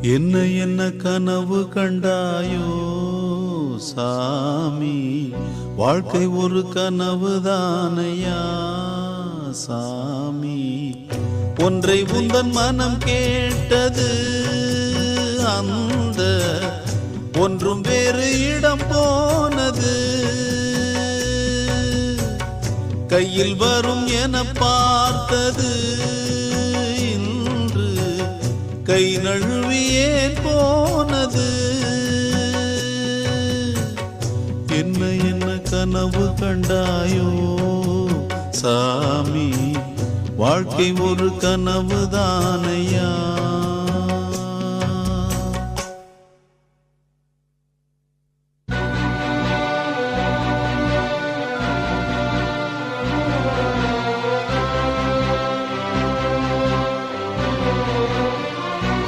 என்ன என்ன கனவு கண்டாயோ சாமி, வாழ்க்கை ஒரு கனவு தானையா சாமி. ஒன்றை உந்தன் மனம் கேட்டது, அந்த ஒன்றும் வேறு இடம் போனது. கையில் வரும் என பார்த்தது, இன்று கை நழுவியே போனது. என்ன என்ன கனவு கண்டாயோ சாமி, வாழ்க்கை ஒரு கனவு தானையா.